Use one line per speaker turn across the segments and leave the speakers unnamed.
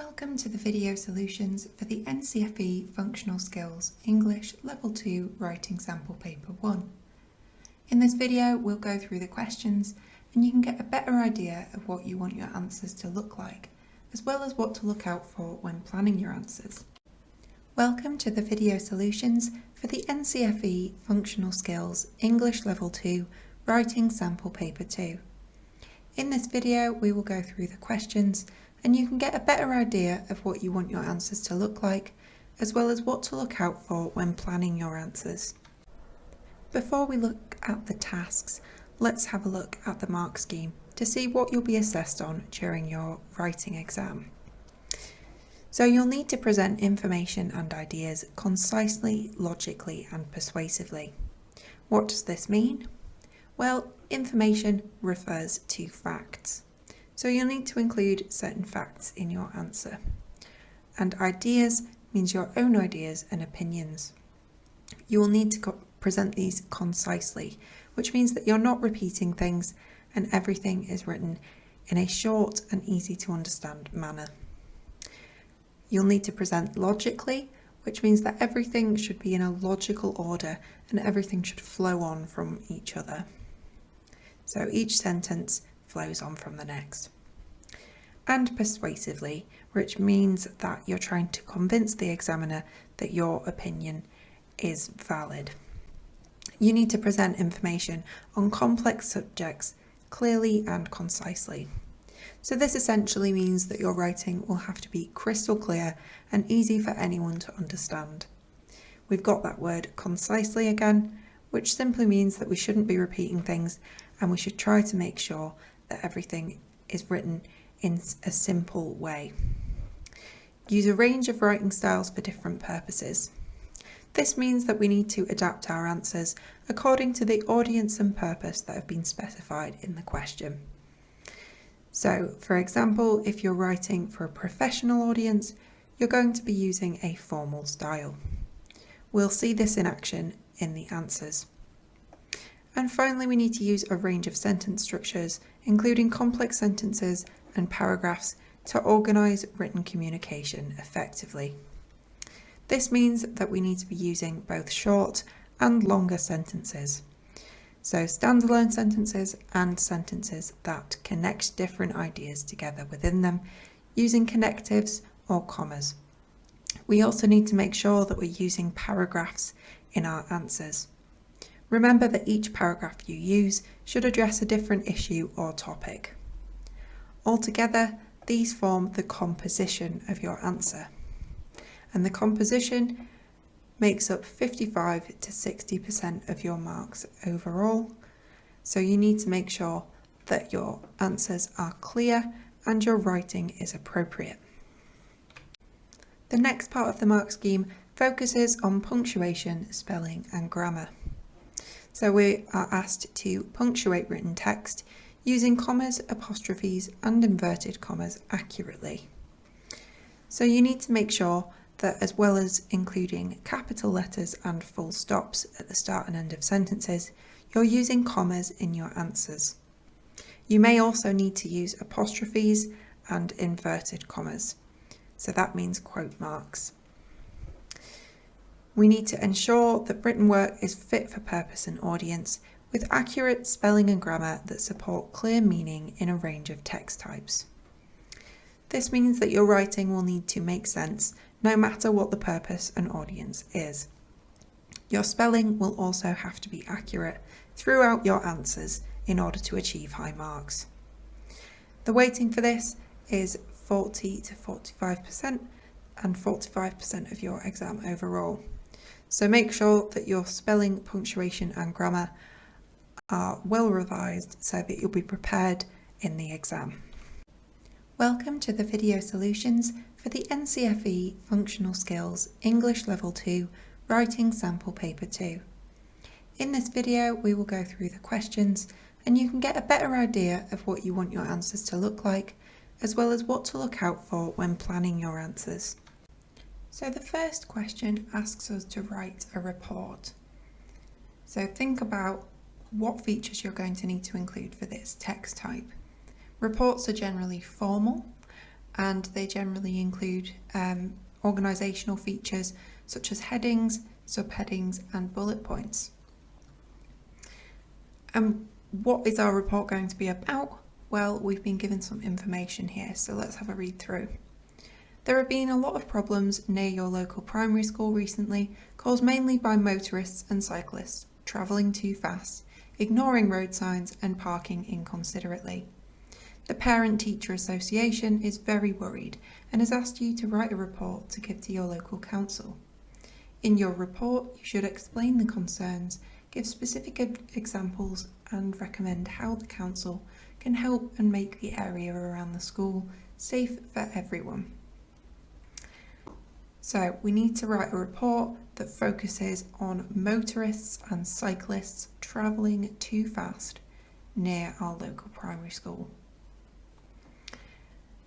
Welcome to the video solutions for the NCFE Functional Skills English Level 2 Writing Sample Paper 1. In this video we'll go through the questions and you can get a better idea of what you want your answers to look like, as well as what to look out for when planning your answers. Welcome to the video solutions for the NCFE Functional Skills English Level 2 Writing Sample Paper 2. In this video we will go through the questions and you can get a better idea of what you want your answers to look like, as well as what to look out for when planning your answers. Before we look at the tasks, let's have a look at the mark scheme to see what you'll be assessed on during your writing exam. So you'll need to present information and ideas concisely, logically and persuasively. What does this mean? Well, information refers to facts. So you'll need to include certain facts in your answer. And ideas means your own ideas and opinions. You will need to present these concisely, which means that you're not repeating things and everything is written in a short and easy to understand manner. You'll need to present logically, which means that everything should be in a logical order and everything should flow on from each other. So each sentence flows on from the next. And persuasively, which means that you're trying to convince the examiner that your opinion is valid. You need to present information on complex subjects clearly and concisely. So this essentially means that your writing will have to be crystal clear and easy for anyone to understand. We've got that word concisely again, which simply means that we shouldn't be repeating things and we should try to make sure that everything is written in a simple way. Use a range of writing styles for different purposes. This means that we need to adapt our answers according to the audience and purpose that have been specified in the question. So, for example, if you're writing for a professional audience, you're going to be using a formal style. We'll see this in action in the answers. And finally, we need to use a range of sentence structures, including complex sentences and paragraphs, to organise written communication effectively. This means that we need to be using both short and longer sentences. So standalone sentences and sentences that connect different ideas together within them using connectives or commas. We also need to make sure that we're using paragraphs in our answers. Remember that each paragraph you use should address a different issue or topic. Altogether, these form the composition of your answer. And the composition makes up 55 to 60% of your marks overall. So you need to make sure that your answers are clear and your writing is appropriate. The next part of the mark scheme focuses on punctuation, spelling and grammar. So we are asked to punctuate written text using commas, apostrophes and inverted commas accurately. So you need to make sure that, as well as including capital letters and full stops at the start and end of sentences, you're using commas in your answers. You may also need to use apostrophes and inverted commas. So that means quote marks. We need to ensure that written work is fit for purpose and audience, with accurate spelling and grammar that support clear meaning in a range of text types. This means that your writing will need to make sense no matter what the purpose and audience is. Your spelling will also have to be accurate throughout your answers in order to achieve high marks. The weighting for this is 40 to 45% and 45% of your exam overall. So make sure that your spelling, punctuation and grammar are well revised so that you'll be prepared in the exam. Welcome to the video solutions for the NCFE Functional Skills English Level 2 Writing Sample Paper 2. In this video we will go through the questions and you can get a better idea of what you want your answers to look like, as well as what to look out for when planning your answers. So the first question asks us to write a report. So think about what features you're going to need to include for this text type. Reports are generally formal and they generally include organisational features such as headings, subheadings and bullet points. And what is our report going to be about? Well, we've been given some information here, so let's have a read through. There have been a lot of problems near your local primary school recently, caused mainly by motorists and cyclists travelling too fast, ignoring road signs and parking inconsiderately. The Parent-Teacher Association is very worried and has asked you to write a report to give to your local council. In your report, you should explain the concerns, give specific examples and recommend how the council can help and make the area around the school safe for everyone. So we need to write a report that focuses on motorists and cyclists travelling too fast near our local primary school.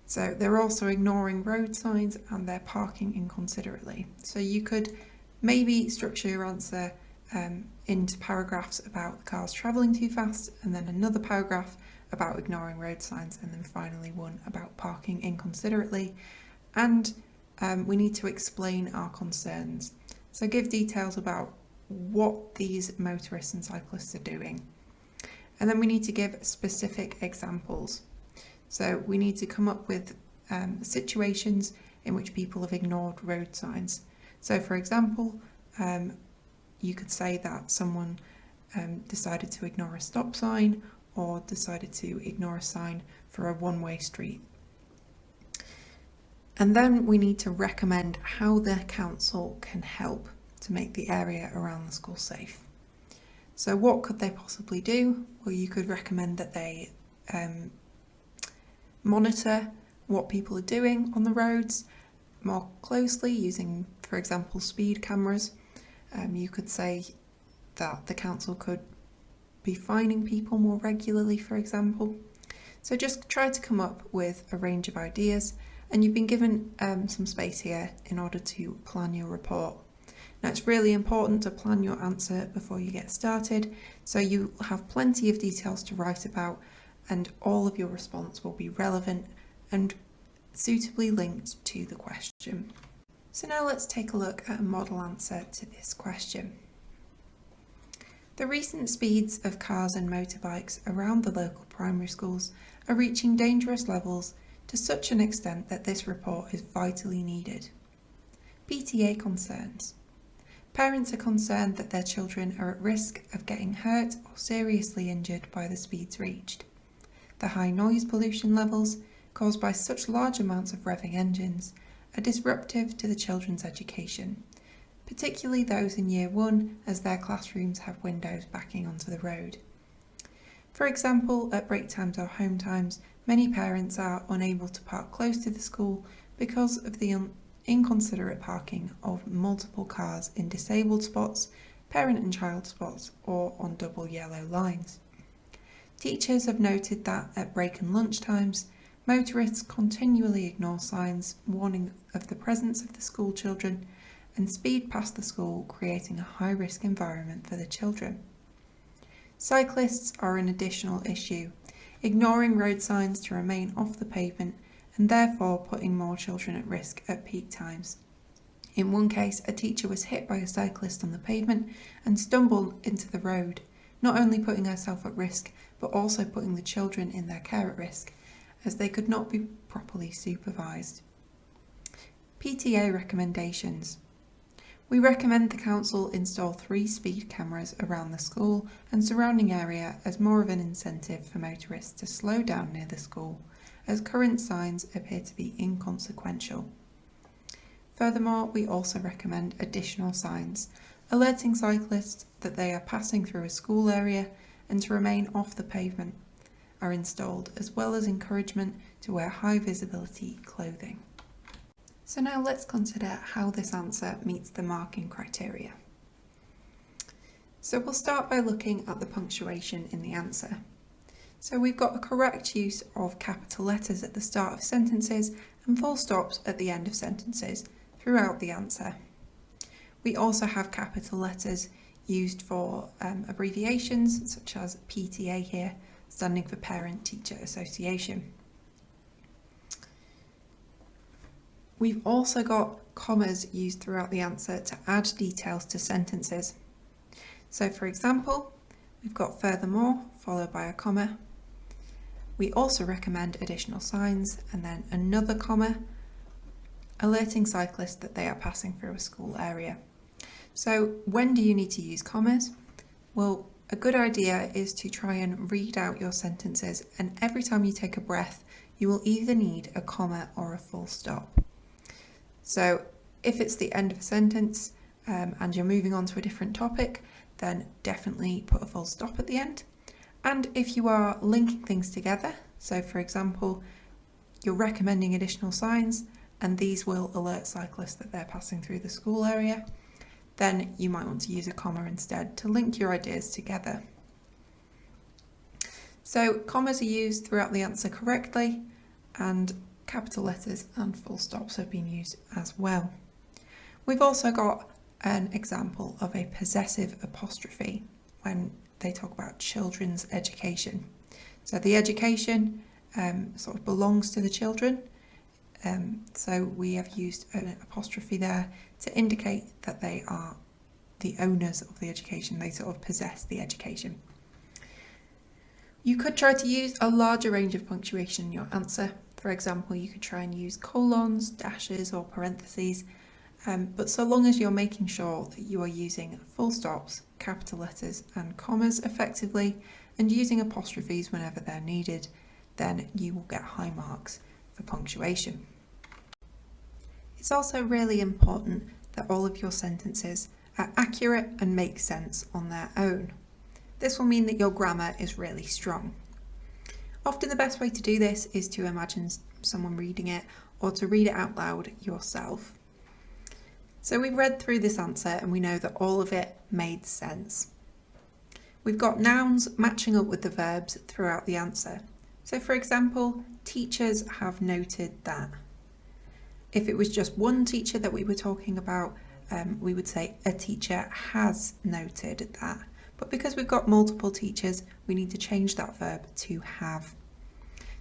So they're also ignoring road signs and they're parking inconsiderately. So you could maybe structure your answer into paragraphs about the cars travelling too fast, and then another paragraph about ignoring road signs, and then finally one about parking inconsiderately. And we need to explain our concerns. So give details about what these motorists and cyclists are doing. And then we need to give specific examples. So we need to come up with situations in which people have ignored road signs. So for example, you could say that someone decided to ignore a stop sign or decided to ignore a sign for a one-way street. And then we need to recommend how the council can help to make the area around the school safe. So what could they possibly do? Well, you could recommend that they monitor what people are doing on the roads more closely using, for example, speed cameras. You could say that the council could be fining people more regularly, for example. So just try to come up with a range of ideas, and you've been given some space here in order to plan your report. Now it's really important to plan your answer before you get started, so you have plenty of details to write about and all of your response will be relevant and suitably linked to the question. So now let's take a look at a model answer to this question. The recent speeds of cars and motorbikes around the local primary schools are reaching dangerous levels to such an extent that this report is vitally needed. PTA concerns. Parents are concerned that their children are at risk of getting hurt or seriously injured by the speeds reached. The high noise pollution levels caused by such large amounts of revving engines are disruptive to the children's education, particularly those in Year 1 as their classrooms have windows backing onto the road. For example, at break times or home times, many parents are unable to park close to the school because of the inconsiderate parking of multiple cars in disabled spots, parent and child spots, or on double yellow lines. Teachers have noted that at break and lunch times, motorists continually ignore signs warning of the presence of the school children and speed past the school, creating a high-risk environment for the children. Cyclists are an additional issue, ignoring road signs to remain off the pavement and therefore putting more children at risk at peak times. In one case, a teacher was hit by a cyclist on the pavement and stumbled into the road, not only putting herself at risk, but also putting the children in their care at risk, as they could not be properly supervised. PTA recommendations. We recommend the council install 3 speed cameras around the school and surrounding area as more of an incentive for motorists to slow down near the school, as current signs appear to be inconsequential. Furthermore, we also recommend additional signs, alerting cyclists that they are passing through a school area and to remain off the pavement, are installed, as well as encouragement to wear high visibility clothing. So now let's consider how this answer meets the marking criteria. So we'll start by looking at the punctuation in the answer. So we've got a correct use of capital letters at the start of sentences and full stops at the end of sentences throughout the answer. We also have capital letters used for abbreviations such as PTA here, standing for Parent Teacher Association. We've also got commas used throughout the answer to add details to sentences. So for example, we've got furthermore followed by a comma. We also recommend additional signs and then another comma, alerting cyclists that they are passing through a school area. So when do you need to use commas? Well, a good idea is to try and read out your sentences, and every time you take a breath, you will either need a comma or a full stop. So if it's the end of a sentence and you're moving on to a different topic, then definitely put a full stop at the end. And if you are linking things together, so for example, you're recommending additional signs and these will alert cyclists that they're passing through the school area, then you might want to use a comma instead to link your ideas together. So commas are used throughout the answer correctly, and capital letters and full stops have been used as well. We've also got an example of a possessive apostrophe when they talk about children's education. So the education sort of belongs to the children, so we have used an apostrophe there to indicate that they are the owners of the education, they sort of possess the education. You could try to use a larger range of punctuation in your answer. For example, you could try and use colons, dashes or parentheses, but so long as you're making sure that you are using full stops, capital letters and commas effectively and using apostrophes whenever they're needed, then you will get high marks for punctuation. It's also really important that all of your sentences are accurate and make sense on their own. This will mean that your grammar is really strong. Often the best way to do this is to imagine someone reading it or to read it out loud yourself. So we've read through this answer and we know that all of it made sense. We've got nouns matching up with the verbs throughout the answer. So for example, teachers have noted that. If it was just one teacher that we were talking about, we would say a teacher has noted that. But because we've got multiple teachers, we need to change that verb to have.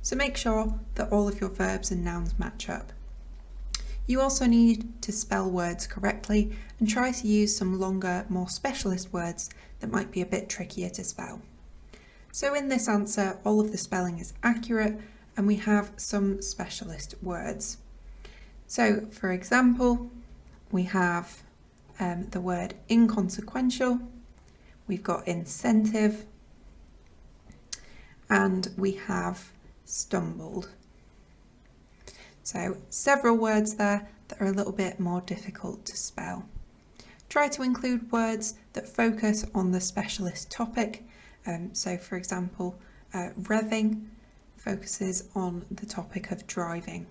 So make sure that all of your verbs and nouns match up. You also need to spell words correctly and try to use some longer, more specialist words that might be a bit trickier to spell. So in this answer, all of the spelling is accurate and we have some specialist words. So for example, we have the word inconsequential, we've got incentive, and we have stumbled. So several words there that are a little bit more difficult to spell. Try to include words that focus on the specialist topic. So for example, revving focuses on the topic of driving.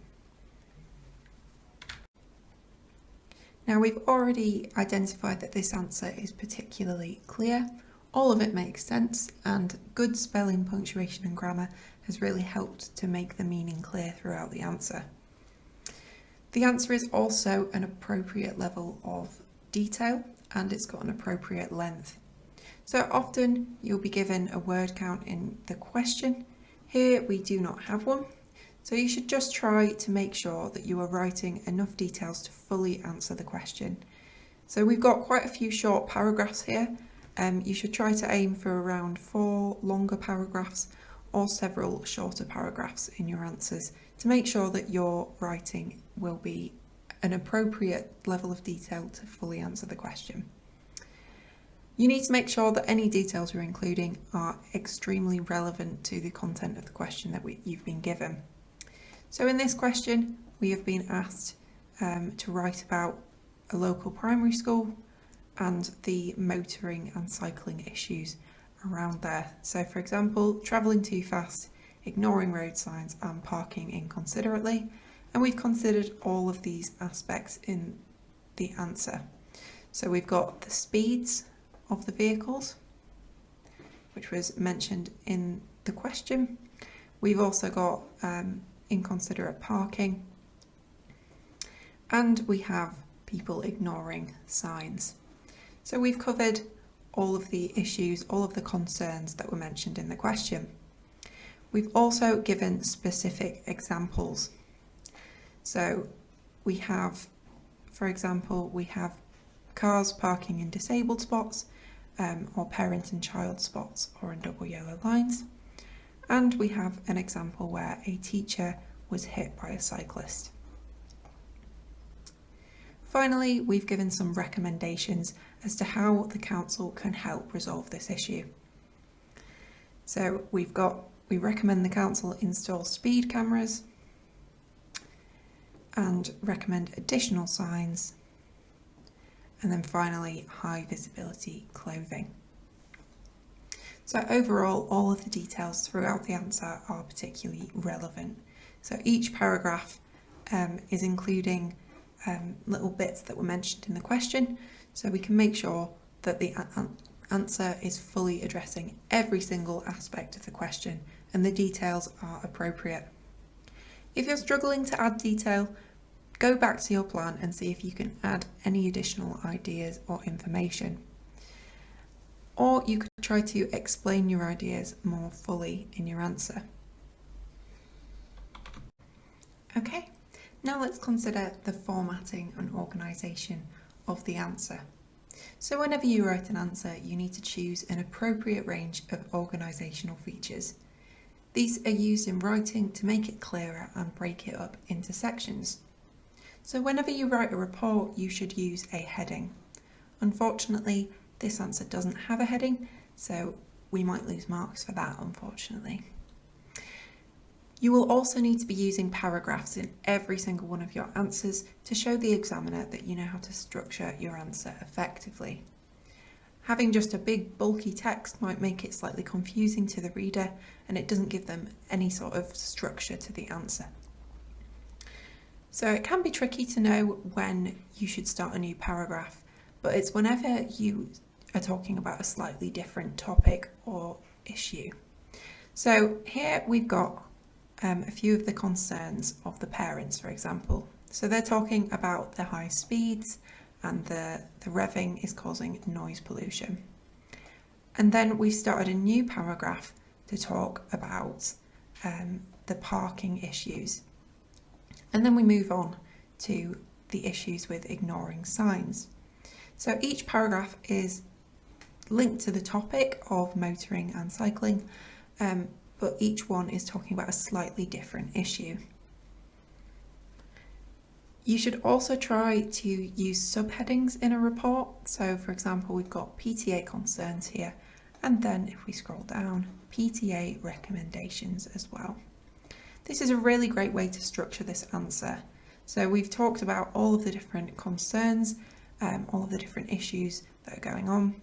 Now we've already identified that this answer is particularly clear. All of it makes sense and good spelling, punctuation and grammar has really helped to make the meaning clear throughout the answer. The answer is also an appropriate level of detail and it's got an appropriate length. So often you'll be given a word count in the question. Here we do not have one. So you should just try to make sure that you are writing enough details to fully answer the question. So we've got quite a few short paragraphs here. You should try to aim for around 4 longer paragraphs or several shorter paragraphs in your answers to make sure that your writing will be an appropriate level of detail to fully answer the question. You need to make sure that any details you're including are extremely relevant to the content of the question that you've been given. So in this question, we have been asked to write about a local primary school and the motoring and cycling issues around there. So for example, travelling too fast, ignoring road signs and parking inconsiderately. And we've considered all of these aspects in the answer. So we've got the speeds of the vehicles, which was mentioned in the question. We've also got inconsiderate parking, and we have people ignoring signs. So we've covered all of the issues, all of the concerns that were mentioned in the question. We've also given specific examples. So we have, for example, we have cars parking in disabled spots, or parent and child spots, or in double yellow lines. And we have an example where a teacher was hit by a cyclist. Finally, we've given some recommendations as to how the council can help resolve this issue. So we recommend the council install speed cameras and recommend additional signs, and then finally high visibility clothing. So overall, all of the details throughout the answer are particularly relevant. So each paragraph is including little bits that were mentioned in the question, so we can make sure that the answer is fully addressing every single aspect of the question and the details are appropriate. If you're struggling to add detail, go back to your plan and see if you can add any additional ideas or information. Or you could try to explain your ideas more fully in your answer. Okay, now let's consider the formatting and organisation of the answer. So whenever you write an answer, you need to choose an appropriate range of organisational features. These are used in writing to make it clearer and break it up into sections. So whenever you write a report, you should use a heading. Unfortunately, this answer doesn't have a heading, so we might lose marks for that, unfortunately. You will also need to be using paragraphs in every single one of your answers to show the examiner that you know how to structure your answer effectively. Having just a big bulky text might make it slightly confusing to the reader, and it doesn't give them any sort of structure to the answer. So it can be tricky to know when you should start a new paragraph, but it's whenever you are talking about a slightly different topic or issue. So here we've got a few of the concerns of the parents, for example. So they're talking about the high speeds and the revving is causing noise pollution. And then we started a new paragraph to talk about the parking issues. And then we move on to the issues with ignoring signs. So each paragraph is linked to the topic of motoring and cycling, but each one is talking about a slightly different issue. You should also try to use subheadings in a report. So for example, we've got PTA concerns here, and then if we scroll down, PTA recommendations as well. This is a really great way to structure this answer. So we've talked about all of the different concerns, all of the different issues that are going on,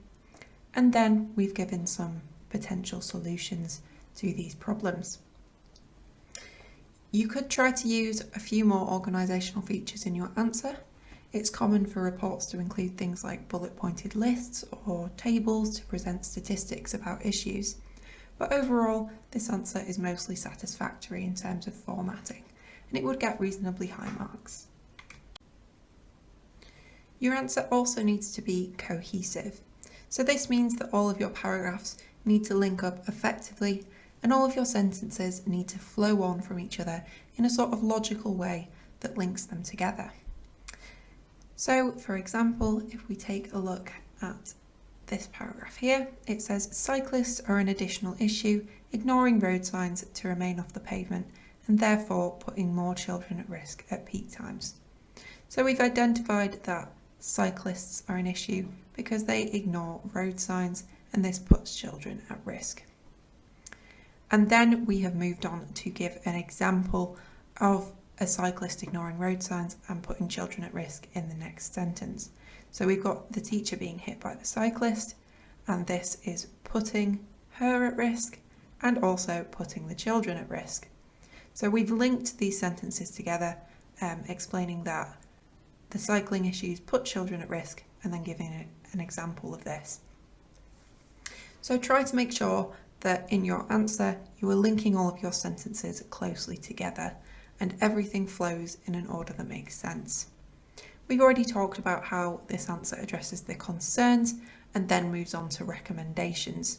and then we've given some potential solutions to these problems. You could try to use a few more organisational features in your answer. It's common for reports to include things like bullet pointed lists or tables to present statistics about issues. But overall, this answer is mostly satisfactory in terms of formatting, and it would get reasonably high marks. Your answer also needs to be cohesive. So this means that all of your paragraphs need to link up effectively, and all of your sentences need to flow on from each other in a sort of logical way that links them together. So, for example, if we take a look at this paragraph here, it says cyclists are an additional issue, ignoring road signs to remain off the pavement and therefore putting more children at risk at peak times. So we've identified that cyclists are an issue because they ignore road signs and this puts children at risk. And then we have moved on to give an example of a cyclist ignoring road signs and putting children at risk in the next sentence. So we've got the teacher being hit by the cyclist, and this is putting her at risk and also putting the children at risk. So we've linked these sentences together, explaining that the cycling issues put children at risk and then giving an example of this. So try to make sure that in your answer you are linking all of your sentences closely together and everything flows in an order that makes sense. We've already talked about how this answer addresses the concerns and then moves on to recommendations.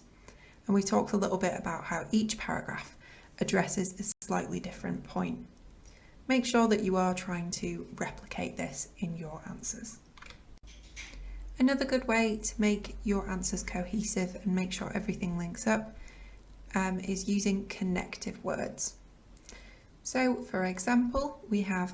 And we talked a little bit about how each paragraph addresses a slightly different point. make sure that you are trying to replicate this in your answers. Another good way to make your answers cohesive and make sure everything links up is using connective words. So, for example, we have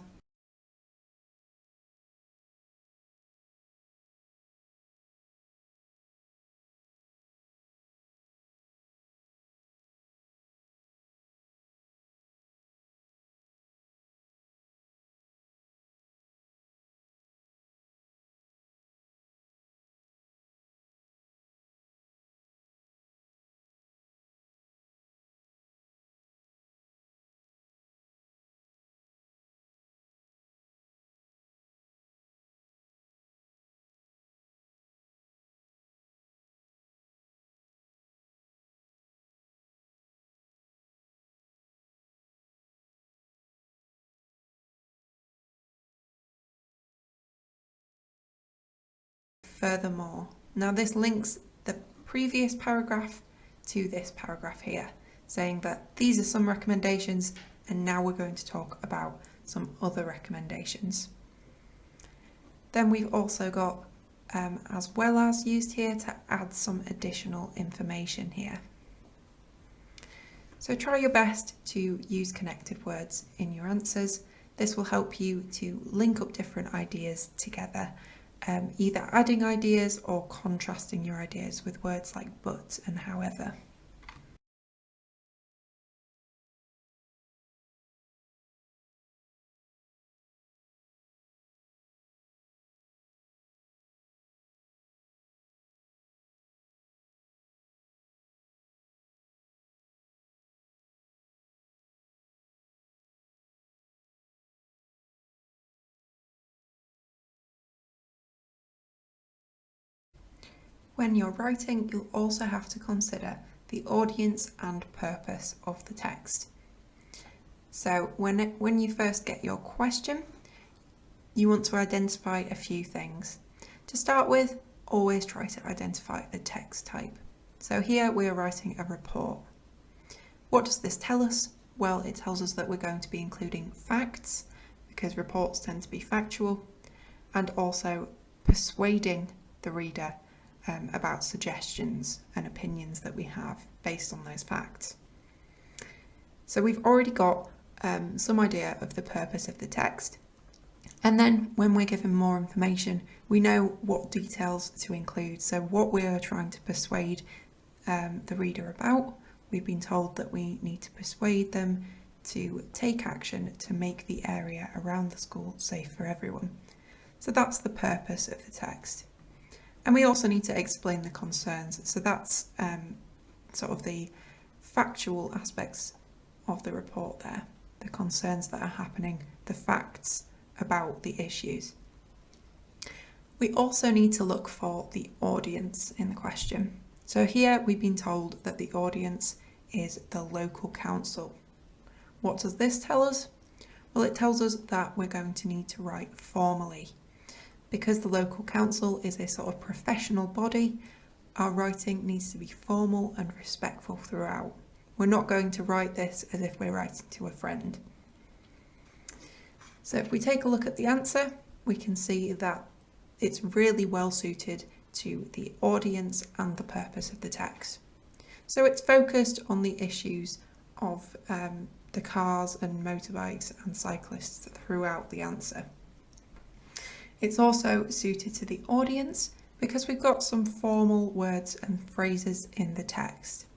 furthermore. Now this links the previous paragraph to this paragraph here, saying that these are some recommendations and now we're going to talk about some other recommendations. Then we've also got as well as used here to add some additional information here. So try your best to use connected words in your answers. This will help you to link up different ideas together, either adding ideas or contrasting your ideas with words like but and however. When you're writing, you'll also have to consider the audience and purpose of the text. So when you first get your question, you want to identify a few things. To start with, always try to identify the text type. So here we are writing a report. What does this tell us? Well, it tells us that we're going to be including facts, because reports tend to be factual, and also persuading the reader about suggestions and opinions that we have based on those facts. So we've already got some idea of the purpose of the text, and then when we're given more information, we know what details to include. So what we're trying to persuade the reader about, we've been told that we need to persuade them to take action to make the area around the school safe for everyone. So that's the purpose of the text. And we also need to explain the concerns. So that's sort of the factual aspects of the report there, the concerns that are happening, the facts about the issues. We also need to look for the audience in the question. So here we've been told that the audience is the local council. What does this tell us? Well, it tells us that we're going to need to write formally. Because the local council is a sort of professional body, our writing needs to be formal and respectful throughout. We're not going to write this as if we're writing to a friend. So if we take a look at the answer, we can see that it's really well suited to the audience and the purpose of the text. So it's focused on the issues of the cars and motorbikes and cyclists throughout the answer. It's also suited to the audience because we've got some formal words and phrases in the text.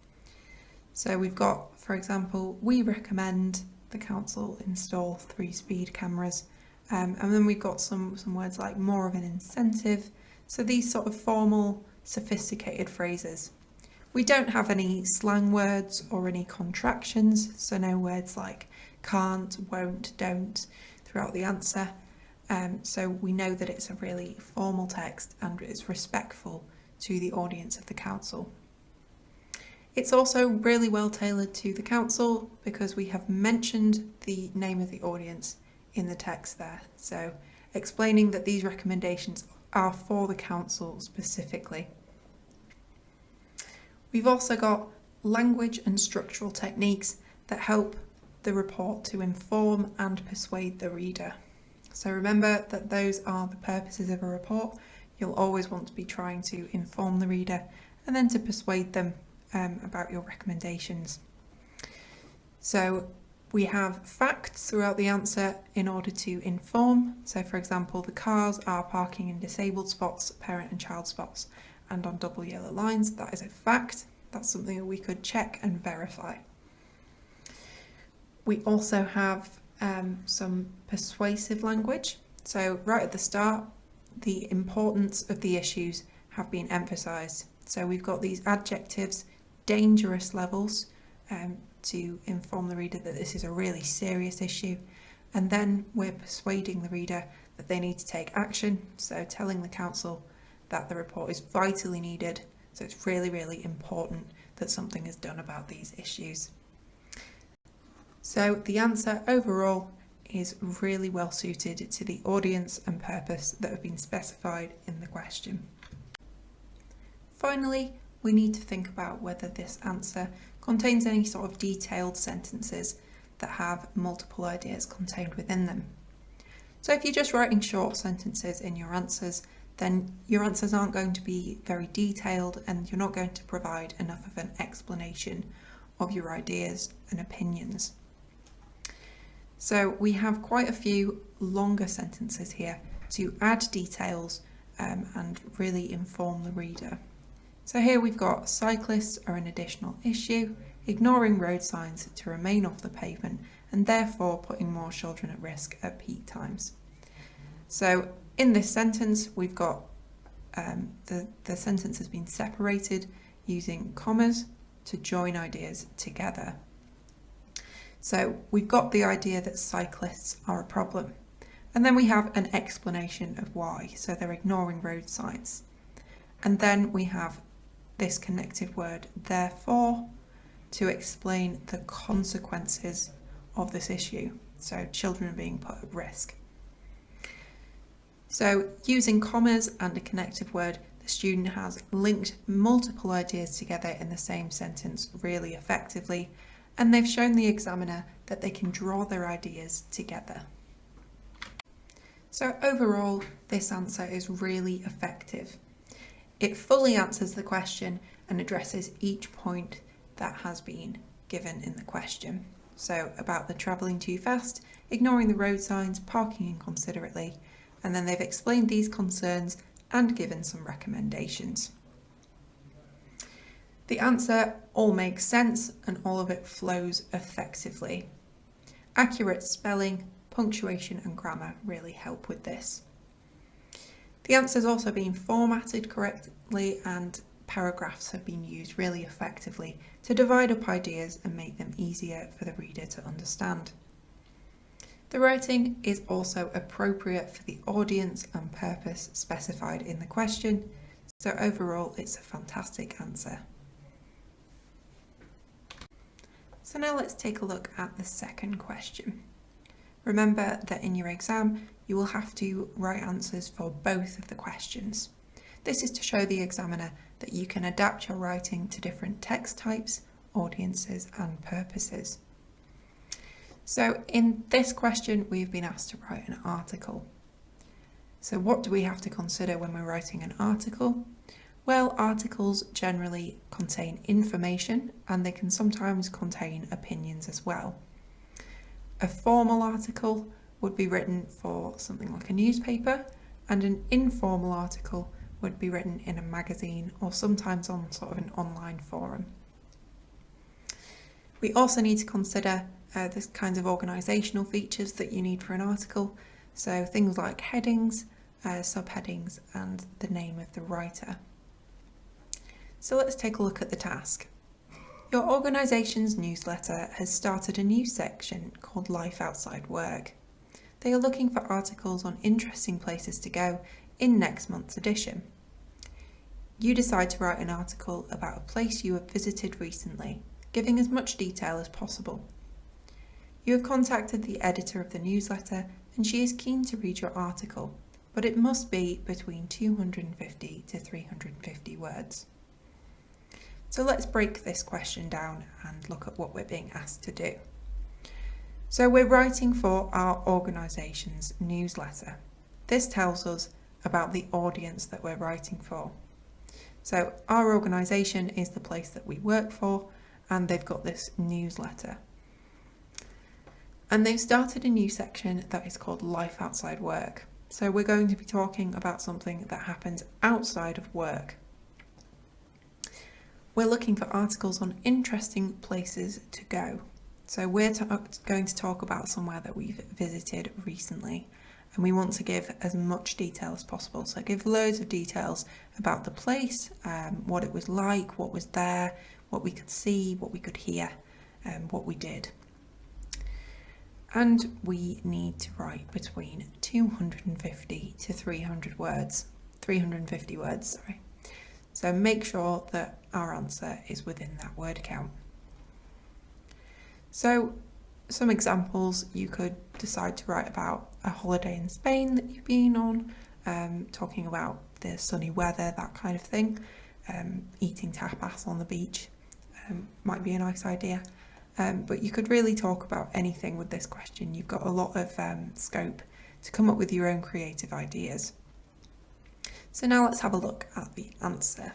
So we've got, for example, we recommend the council install 3 speed cameras, and then we've got some words like more of an incentive. So these sort of formal, sophisticated phrases. We don't have any slang words or any contractions, so no words like can't, won't, don't throughout the answer. So we know that it's a really formal text and it's respectful to the audience of the council. It's also really well tailored to the council because we have mentioned the name of the audience in the text there. So explaining that these recommendations are for the council specifically. We've also got language and structural techniques that help the report to inform and persuade the reader. So remember that those are the purposes of a report. You'll always want to be trying to inform the reader and then to persuade them about your recommendations. So we have facts throughout the answer in order to inform. So for example, the cars are parking in disabled spots, parent and child spots, and on double yellow lines. That is a fact. That's something that we could check and verify. We also have some persuasive language. So right at the start, the importance of the issues have been emphasised. So we've got these adjectives, dangerous levels, to inform the reader that this is a really serious issue. And then we're persuading the reader that they need to take action. So telling the council that the report is vitally needed. So it's really, really important that something is done about these issues. So the answer overall is really well suited to the audience and purpose that have been specified in the question. Finally, we need to think about whether this answer contains any sort of detailed sentences that have multiple ideas contained within them. So if you're just writing short sentences in your answers, then your answers aren't going to be very detailed and you're not going to provide enough of an explanation of your ideas and opinions. So we have quite a few longer sentences here to add details and really inform the reader. So here we've got cyclists are an additional issue, ignoring road signs to remain off the pavement and therefore putting more children at risk at peak times. So in this sentence we've got the sentence has been separated using commas to join ideas together. So we've got the idea that cyclists are a problem, and then we have an explanation of why. So they're ignoring road signs. And then we have this connective word, therefore, to explain the consequences of this issue. So children are being put at risk. So using commas and a connective word, the student has linked multiple ideas together in the same sentence really effectively, and they've shown the examiner that they can draw their ideas together. So overall, this answer is really effective. It fully answers the question and addresses each point that has been given in the question. So about the travelling too fast, ignoring the road signs, parking inconsiderately, and then they've explained these concerns and given some recommendations. The answer all makes sense and all of it flows effectively. Accurate spelling, punctuation and grammar really help with this. The answer's also been formatted correctly and paragraphs have been used really effectively to divide up ideas and make them easier for the reader to understand. The writing is also appropriate for the audience and purpose specified in the question, so overall it's a fantastic answer. So now let's take a look at the second question. Remember that in your exam you will have to write answers for both of the questions. This is to show the examiner that you can adapt your writing to different text types, audiences and purposes. So in this question we've been asked to write an article. So what do we have to consider when we're writing an article? Well, articles generally contain information and they can sometimes contain opinions as well. A formal article would be written for something like a newspaper, and an informal article would be written in a magazine or sometimes on sort of an online forum. We also need to consider the kinds of organisational features that you need for an article, so things like headings, subheadings and the name of the writer. So let's take a look at the task. Your organisation's newsletter has started a new section called Life Outside Work. They are looking for articles on interesting places to go in next month's edition. You decide to write an article about a place you have visited recently, giving as much detail as possible. You have contacted the editor of the newsletter and she is keen to read your article, but it must be between 250 to 350 words. So let's break this question down and look at what we're being asked to do. So we're writing for our organisation's newsletter. This tells us about the audience that we're writing for. So our organisation is the place that we work for, and they've got this newsletter. And they've started a new section that is called Life Outside Work. So we're going to be talking about something that happens outside of work. We're looking for articles on interesting places to go. So we're going to talk about somewhere that we've visited recently, and we want to give as much detail as possible. So give loads of details about the place, what it was like, what was there, what we could see, what we could hear, what we did. And we need to write between 250 to 300 words. 350 words, sorry. So make sure that our answer is within that word count. So some examples, you could decide to write about a holiday in Spain that you've been on, talking about the sunny weather, that kind of thing. Eating tapas on the beach might be a nice idea. But you could really talk about anything with this question. You've got a lot of scope to come up with your own creative ideas. So now let's have a look at the answer.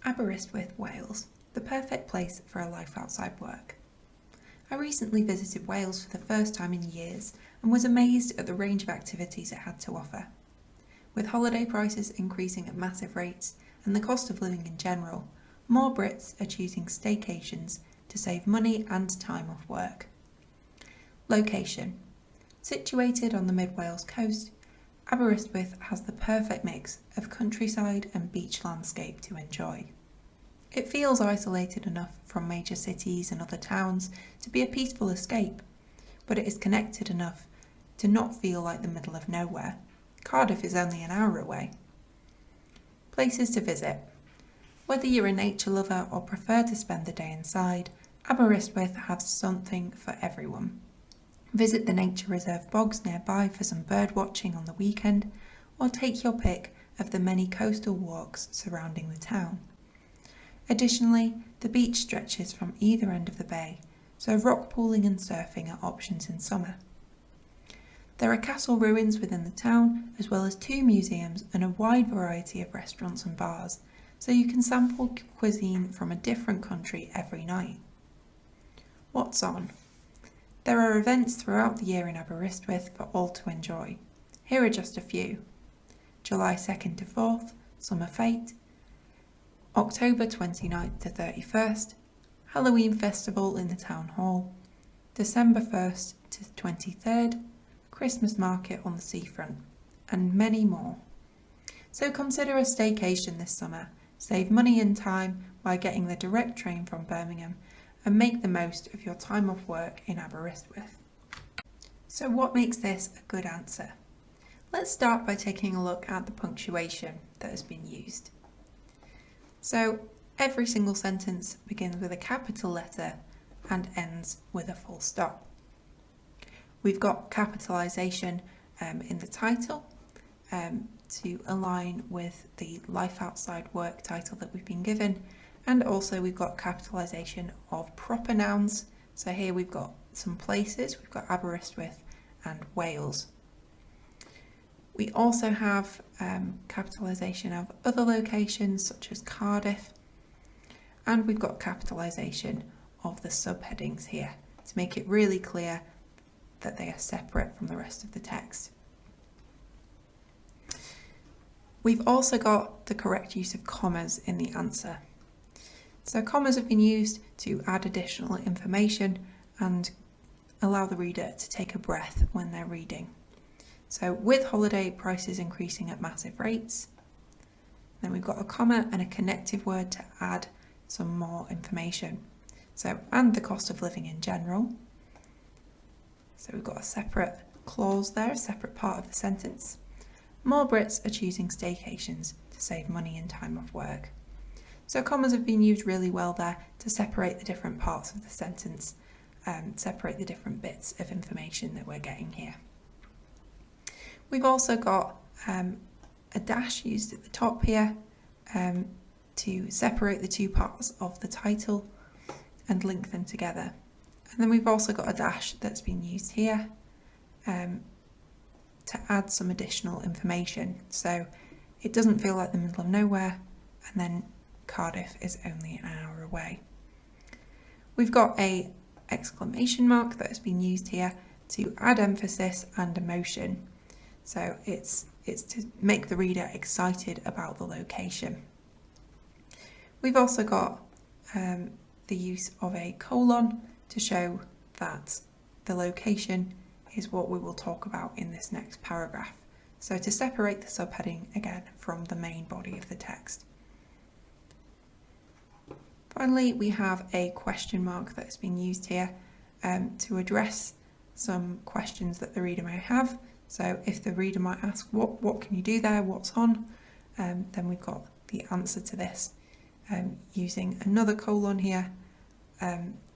Aberystwyth, Wales, the perfect place for a life outside work. I recently visited Wales for the first time in years and was amazed at the range of activities it had to offer. With holiday prices increasing at massive rates and the cost of living in general, more Brits are choosing staycations to save money and time off work. Location. Situated on the Mid Wales coast, Aberystwyth has the perfect mix of countryside and beach landscape to enjoy. It feels isolated enough from major cities and other towns to be a peaceful escape, but it is connected enough to not feel like the middle of nowhere. Cardiff is only an hour away. Places to visit. Whether you're a nature lover or prefer to spend the day inside, Aberystwyth has something for everyone. Visit the nature reserve bogs nearby for some bird watching on the weekend, or take your pick of the many coastal walks surrounding the town. Additionally, the beach stretches from either end of the bay, so rock pooling and surfing are options in summer. There are castle ruins within the town, as well as 2 museums and a wide variety of restaurants and bars, so you can sample cuisine from a different country every night. What's on? There are events throughout the year in Aberystwyth for all to enjoy. Here are just a few. July 2nd to 4th, Summer Fete. October 29th to 31st, Halloween Festival in the Town Hall. December 1st to 23rd, Christmas Market on the seafront, and many more. So consider a staycation this summer. Save money and time by getting the direct train from Birmingham and make the most of your time off work in Aberystwyth. So what makes this a good answer? Let's start by taking a look at the punctuation that has been used. So every single sentence begins with a capital letter and ends with a full stop. We've got capitalisation in the title to align with the Life Outside Work title that we've been given, and also we've got capitalisation of proper nouns. So here we've got some places, we've got Aberystwyth and Wales. We also have capitalisation of other locations such as Cardiff, and we've got capitalisation of the subheadings here to make it really clear that they are separate from the rest of the text. We've also got the correct use of commas in the answer. So commas have been used to add additional information and allow the reader to take a breath when they're reading. So with holiday prices increasing at massive rates, then we've got a comma and a connective word to add some more information. So, and the cost of living in general. So we've got a separate clause there, a separate part of the sentence. More Brits are choosing staycations to save money and time off work. So commas have been used really well there to separate the different parts of the sentence, separate the different bits of information that we're getting here. We've also got a dash used at the top here to separate the two parts of the title and link them together. And then we've also got a dash that's been used here to add some additional information. So it doesn't feel like the middle of nowhere, and then Cardiff is only an hour away. We've got a exclamation mark that has been used here to add emphasis and emotion. So it's to make the reader excited about the location. We've also got the use of a colon to show that the location is what we will talk about in this next paragraph. So to separate the subheading again from the main body of the text. Finally, we have a question mark that has been used here to address some questions that the reader may have. So if the reader might ask, what can you do there, what's on, then we've got the answer to this using another colon here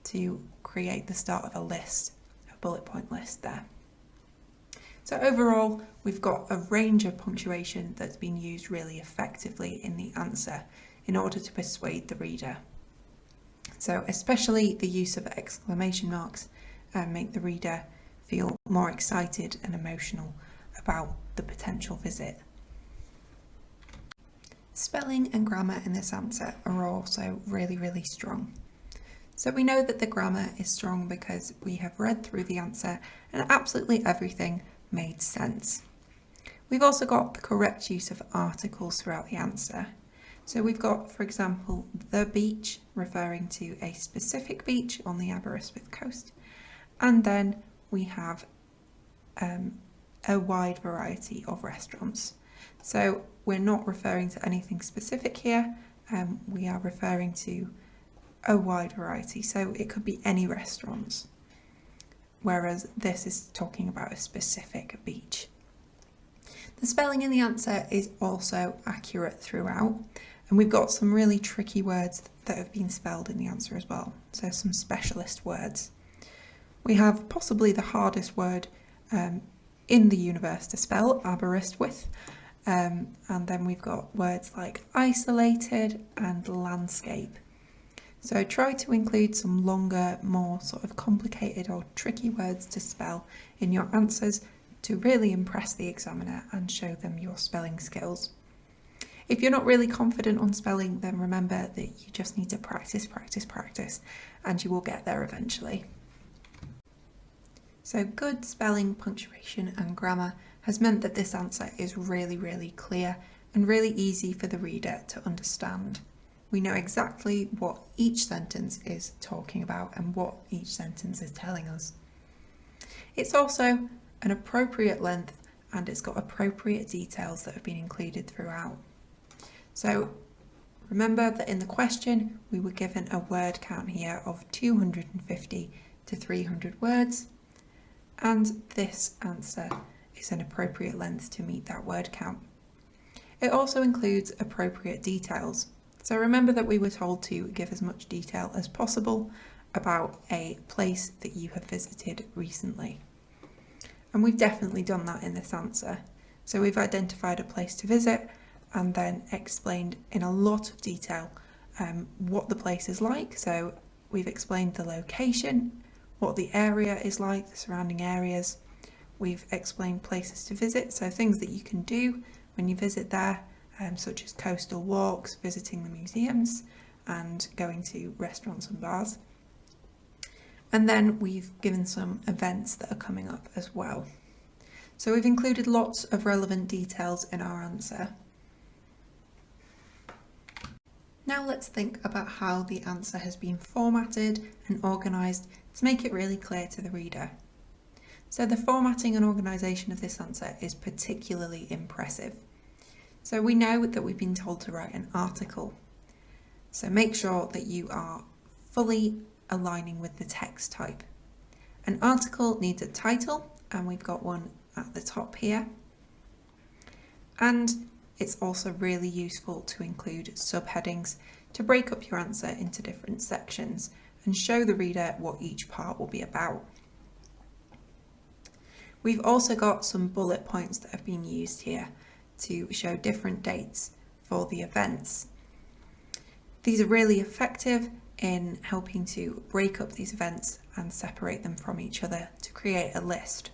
to create the start of a list, a bullet point list there. So overall, we've got a range of punctuation that's been used really effectively in the answer in order to persuade the reader. So especially the use of exclamation marks make the reader feel more excited and emotional about the potential visit. Spelling and grammar in this answer are also really strong. So we know that the grammar is strong because we have read through the answer and absolutely everything made sense. We've also got the correct use of articles throughout the answer. So we've got, for example, the beach referring to a specific beach on the Aberystwyth coast, and then we have a wide variety of restaurants. So we're not referring to anything specific here, we are referring to a wide variety, so it could be any restaurants, whereas this is talking about a specific beach. The spelling in the answer is also accurate throughout, and we've got some really tricky words that have been spelled in the answer as well, so some specialist words. We have possibly the hardest word in the universe to spell, Aberystwyth, and then we've got words like isolated and landscape. So try to include some longer, more sort of complicated or tricky words to spell in your answers to really impress the examiner and show them your spelling skills. If you're not really confident on spelling, then remember that you just need to practice, and you will get there eventually. So good spelling, punctuation and grammar has meant that this answer is really clear and really easy for the reader to understand. We know exactly what each sentence is talking about and what each sentence is telling us. It's also an appropriate length and it's got appropriate details that have been included throughout. So remember that in the question we were given a word count here of 250 to 300 words, and this answer is an appropriate length to meet that word count. It also includes appropriate details. So remember that we were told to give as much detail as possible about a place that you have visited recently. And we've definitely done that in this answer. So we've identified a place to visit and then explained in a lot of detail what the place is like. So we've explained the location, what the area is like, the surrounding areas. We've explained places to visit, so things that you can do when you visit there, such as coastal walks, visiting the museums, and going to restaurants and bars. And then we've given some events that are coming up as well. So we've included lots of relevant details in our answer. Now let's think about how the answer has been formatted and organised to make it really clear to the reader. So the formatting and organisation of this answer is particularly impressive. So we know that we've been told to write an article. So make sure that you are fully aligning with the text type. An article needs a title, and we've got one at the top here. And it's also really useful to include subheadings to break up your answer into different sections and show the reader what each part will be about. We've also got some bullet points that have been used here to show different dates for the events. These are really effective in helping to break up these events and separate them from each other to create a list.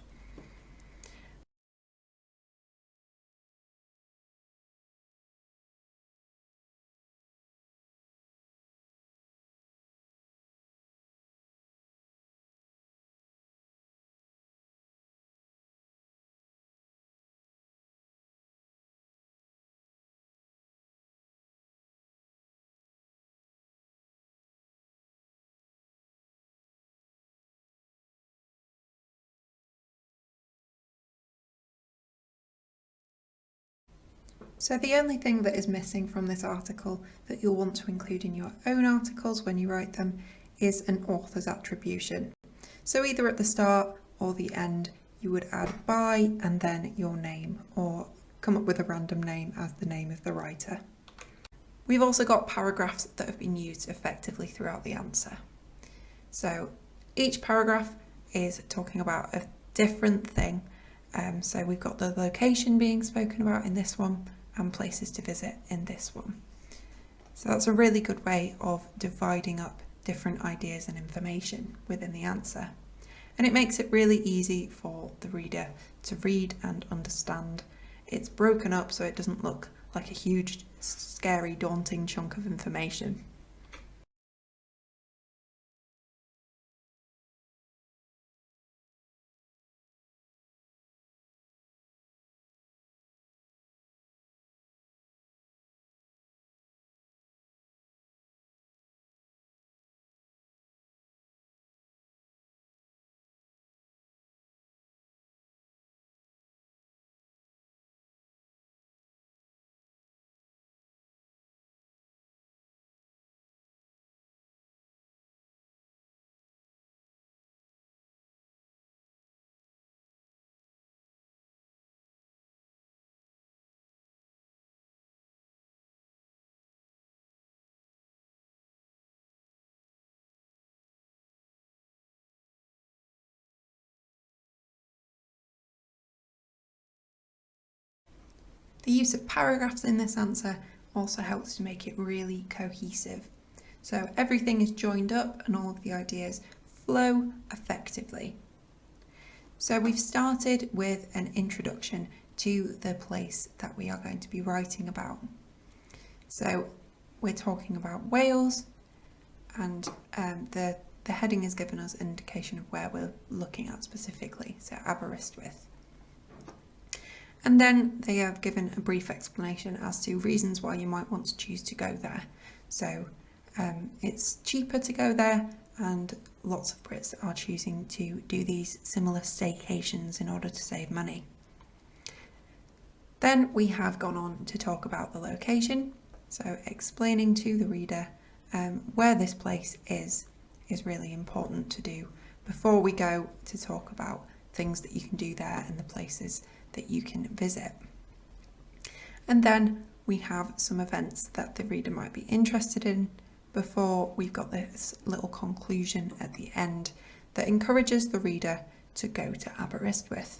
So the only thing that is missing from this article that you'll want to include in your own articles when you write them is an author's attribution. So either at the start or the end, you would add by and then your name, or come up with a random name as the name of the writer. We've also got paragraphs that have been used effectively throughout the answer. So each paragraph is talking about a different thing. So we've got the location being spoken about in this one and places to visit in this one. So that's a really good way of dividing up different ideas and information within the answer. And it makes it really easy for the reader to read and understand. It's broken up so it doesn't look like a huge, scary, daunting chunk of information. The use of paragraphs in this answer also helps to make it really cohesive. So everything is joined up and all of the ideas flow effectively. So we've started with an introduction to the place that we are going to be writing about. So we're talking about Wales, and the heading has given us an indication of where we're looking at specifically, so Aberystwyth. And then they have given a brief explanation as to reasons why you might want to choose to go there. So it's cheaper to go there, and lots of Brits are choosing to do these similar staycations in order to save money. Then we have gone on to talk about the location, so explaining to the reader where this place is really important to do before we go to talk about things that you can do there and the places that you can visit. And then we have some events that the reader might be interested in before we've got this little conclusion at the end that encourages the reader to go to Aberystwyth.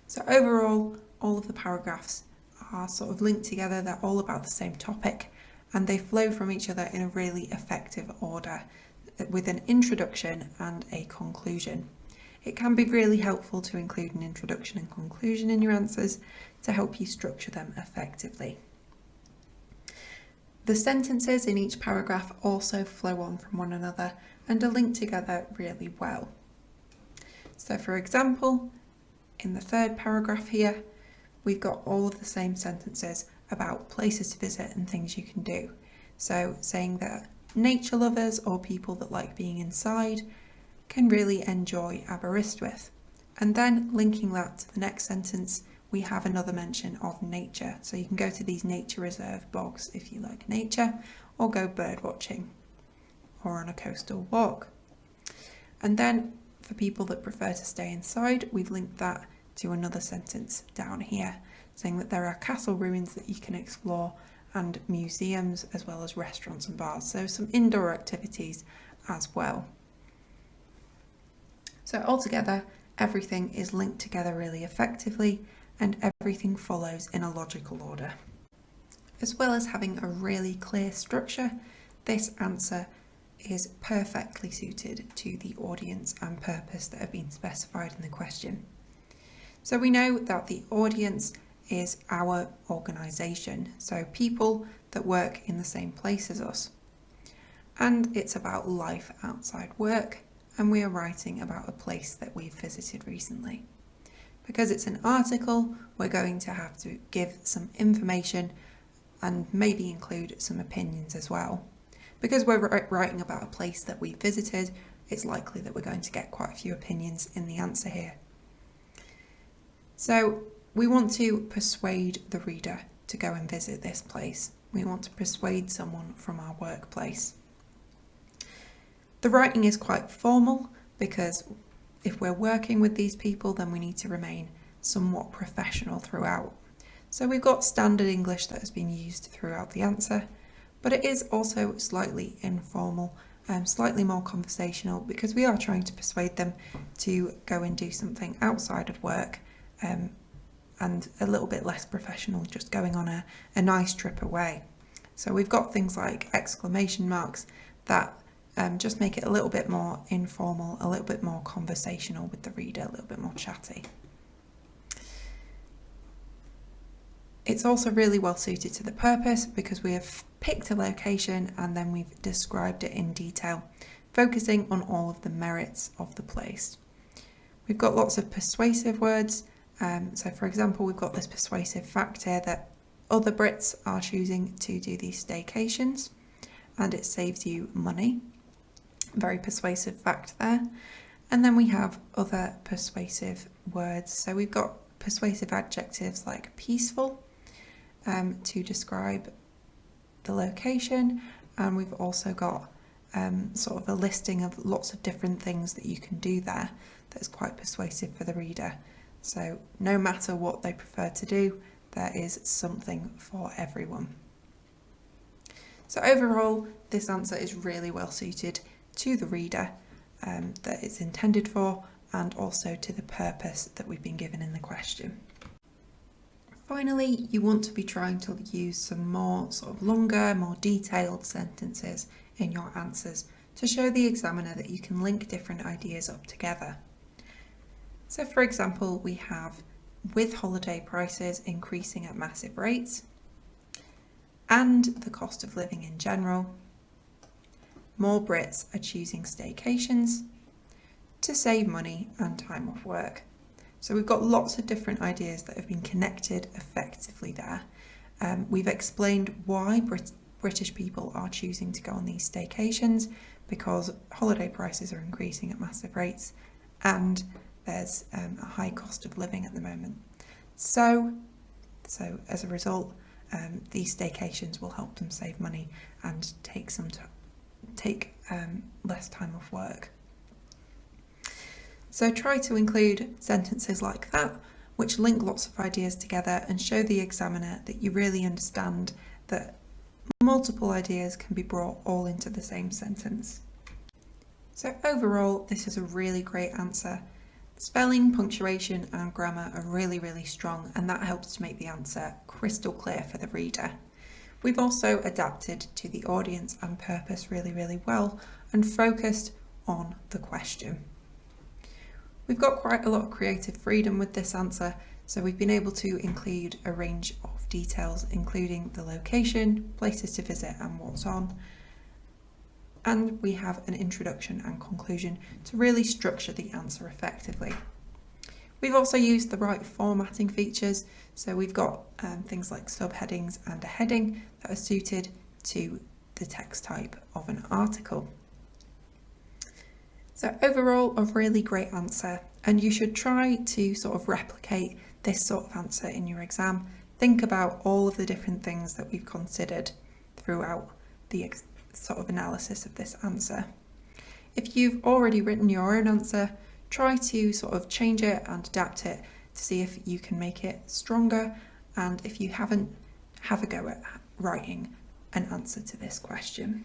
So overall, all of the paragraphs are sort of linked together. They're all about the same topic and they flow from each other in a really effective order with an introduction and a conclusion. It can be really helpful to include an introduction and conclusion in your answers to help you structure them effectively. The sentences in each paragraph also flow on from one another and are linked together really well. So for example, in the third paragraph here, we've got all of the same sentences about places to visit and things you can do. So saying that nature lovers or people that like being inside can really enjoy Aberystwyth. And then linking that to the next sentence, we have another mention of nature. So you can go to these nature reserve bogs if you like nature, or go bird watching or on a coastal walk. And then for people that prefer to stay inside, we've linked that to another sentence down here, saying that there are castle ruins that you can explore and museums as well as restaurants and bars. So some indoor activities as well. So altogether, everything is linked together really effectively and everything follows in a logical order. As well as having a really clear structure, this answer is perfectly suited to the audience and purpose that have been specified in the question. So we know that the audience is our organisation, so people that work in the same place as us. And it's about life outside work, and we are writing about a place that we've visited recently. Because it's an article, we're going to have to give some information and maybe include some opinions as well. Because we're writing about a place that we visited, it's likely that we're going to get quite a few opinions in the answer here. So we want to persuade the reader to go and visit this place. We want to persuade someone from our workplace. The writing is quite formal because if we're working with these people, then we need to remain somewhat professional throughout. So we've got standard English that has been used throughout the answer, but it is also slightly informal, slightly more conversational, because we are trying to persuade them to go and do something outside of work, and a little bit less professional, just going on a nice trip away. So we've got things like exclamation marks that just make it a little bit more informal, a little bit more conversational with the reader, a little bit more chatty. It's also really well suited to the purpose because we have picked a location and then we've described it in detail, focusing on all of the merits of the place. We've got lots of persuasive words. So for example, we've got this persuasive fact here that other Brits are choosing to do these staycations and it saves you money. Very persuasive fact there. And then we have other persuasive words. So we've got persuasive adjectives like peaceful to describe the location, and we've also got sort of a listing of lots of different things that you can do there that is quite persuasive for the reader. So no matter what they prefer to do, there is something for everyone. So overall, this answer is really well suited to the reader that it's intended for, and also to the purpose that we've been given in the question. Finally, you want to be trying to use some more sort of longer, more detailed sentences in your answers to show the examiner that you can link different ideas up together. So for example, we have with holiday prices increasing at massive rates, and the cost of living in general, more Brits are choosing staycations to save money and time off work. So we've got lots of different ideas that have been connected effectively there. We've explained why British people are choosing to go on these staycations, because holiday prices are increasing at massive rates and there's a high cost of living at the moment. So as a result, these staycations will help them save money and take less time off work. So try to include sentences like that, which link lots of ideas together and show the examiner that you really understand that multiple ideas can be brought all into the same sentence. So overall, this is a really great answer. Spelling, punctuation and grammar are really, really strong, and that helps to make the answer crystal clear for the reader. We've also adapted to the audience and purpose really, really well and focused on the question. We've got quite a lot of creative freedom with this answer, so we've been able to include a range of details, including the location, places to visit and what's on. And we have an introduction and conclusion to really structure the answer effectively. We've also used the right formatting features, so we've got things like subheadings and a heading that are suited to the text type of an article. So overall, a really great answer, and you should try to sort of replicate this sort of answer in your exam. Think about all of the different things that we've considered throughout the sort of analysis of this answer. If you've already written your own answer, try to sort of change it and adapt it to see if you can make it stronger, and if you haven't, have a go at writing an answer to this question.